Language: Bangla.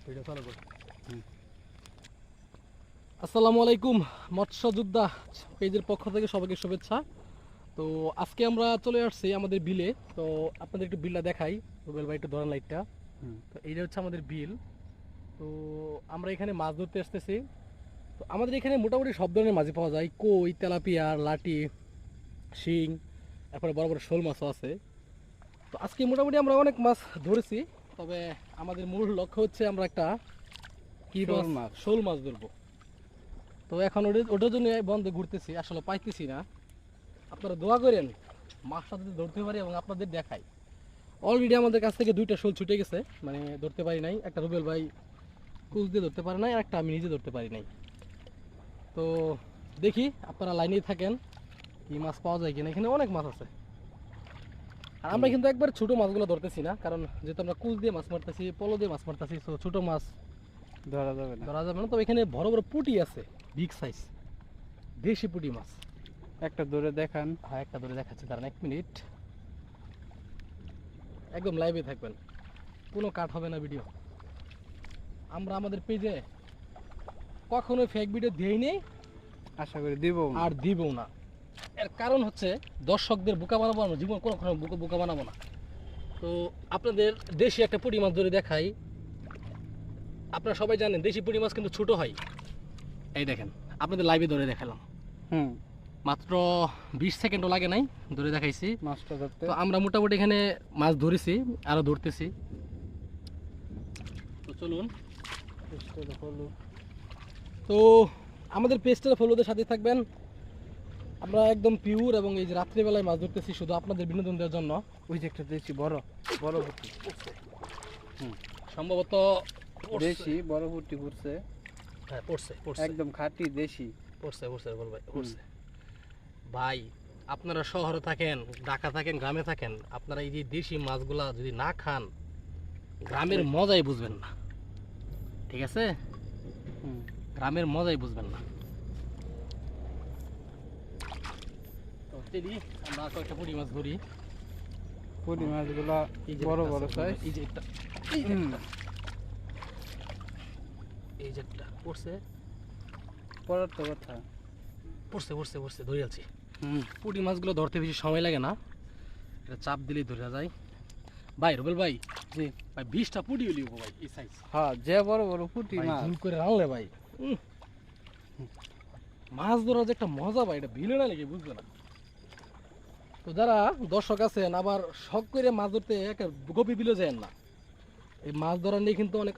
ভিডিও চালু কর। আসসালামু আলাইকুম, মৎস্য যোদ্ধা পেজের পক্ষ থেকে সবাইকে শুভেচ্ছা। তো আজকে আমরা চলে আসছি আমাদের বিলে। তো আপনাদের একটু বিলটা দেখাই। রুবেল ভাই একটু ধরেন লাইটটা। তো এইটা হচ্ছে আমাদের বিল। তো আমরা এখানে মাছ ধরতে আসতেছি। তো আমাদের এখানে মোটামুটি সব ধরনের মাছই পাওয়া যায়, কই, তেলাপিয়া, লাটি, শিং, তারপরে বড় বড় শোল মাছও আছে। তো আজকে মোটামুটি আমরা অনেক মাছ ধরেছি। তবে আমাদের মূল লক্ষ্য হচ্ছে আমরা একটা কি শোল মাছ, মাছ। শোল মাছ ধরবো। তো এখন ওটার জন্য বন্ধে ঘুরতেছি, আসলে পাইতেছি না। আপনারা দোয়া করেন মাছটা যদি ধরতে পারি এবং আপনাদের দেখাই। অলরেডি আমাদের কাছ থেকে দুইটা শোল ছুটে গেছে, মানে ধরতে পারি নাই। একটা রুবেল ভাই কুচ দিয়ে ধরতে পারে নাই, আর একটা আমি নিজে ধরতে পারি নাই। তো দেখি আপনারা লাইনেই থাকেন, কি মাছ পাওয়া যায় কিনা। এখানে অনেক মাছ আছে। আর আমরা কিন্তু একবার ছোট মাছগুলো ধরতেছি না, কারণ যেহেতু আমরা কুচ দিয়ে মাছ মারতেছি, পলো দিয়ে মাছ মারতেছি, তো ছোট মাছ ধরা যাবে না। ধরা যাবে না। তবে এখানে বড় বড় পুঁটি আছে, বিগ সাইজ দেশি পুঁটি মাছ। একটা ধরে দেখান। হ্যাঁ, একটা ধরে দেখাচ্ছি, দাঁড়ান 1 মিনিট। একদম লাইভে থাকবেন, কোনো কাট হবে না ভিডিও। আমরা আমাদের পেজে কখনো ফেক ভিডিও দিই নেই, আশা করি দিব। আর দিব না। এর কারণ হচ্ছে দর্শকদের বোকা বানাবো আমরা, জীবন কখনো বোকা বানাবো না। তো আপনাদের দেশি একটা পুঁটি মাছ ধরে দেখাই। আপনারা সবাই জানেন দেশি পুঁটি মাছ কিন্তু ছোট হয়। এই দেখেন, আপনাদের লাইভে ধরে দেখালাম, মাত্র 20 সেকেন্ডও লাগে নাই, ধরে দেখাইছি। মাছটা ধরতে তো আমরা মোটামুটি এখানে মাছ ধরেছি, আরো ধরতেছি। তো চলুন। তো আমাদের পেজটা ফলোদের সাথে থাকবেন। আমরা একদম পিওর, এবং এই যে রাত্রিবেলায় মাছ ধরতেছি শুধু আপনাদের বিনোদন দেওয়ার জন্য। ওই যে একটা দেশি বড় বড় পুঁটি। সম্ভবত দেশি বড় পুঁটি পড়ছে। হ্যাঁ, পড়ছে একদম খাঁটি দেশি। পড়ছে বল ভাই, পড়ছে। ভাই, আপনারা শহরে থাকেন, ঢাকা থাকেন, গ্রামে থাকেন, আপনারা এই যে দেশি মাছগুলা যদি না খান, গ্রামের মজাই বুঝবেন না। ঠিক আছে, গ্রামের মজাই বুঝবেন না। তো চলি, আমরা কয়েকটা পুঁটি মাছ ধরি। পুঁটি মাছগুলা এই যে বড় একটা বড় আছে, সাইজ। এই যে একটা, এই যে একটা, এই যে একটা পড়ছে পড়ার তো কথা। পড়ছে ধরে আছি। পুঁটি মাছগুলো ধরতে বেশি সময় লাগে না, এটা চাপ দিলেই ধরে যায়। ভাই রুবেল ভাই, জি ভাই 20টা পুঁটি হলিও ভাই, এই সাইজ। হ্যাঁ, যে বড় বড় পুঁটি ভাই মাছ। জুম করে রানলে ভাই, মাছ ধরার যে একটা মজা ভাই, এটা ভিলে না লেগে বুঝবে না। তো যারা দর্শক আছেন আবার শখ করে মাছ ধরতে একটা গভীর বিলে যায় না, এই মাছ ধরা নিয়ে কিন্তু অনেক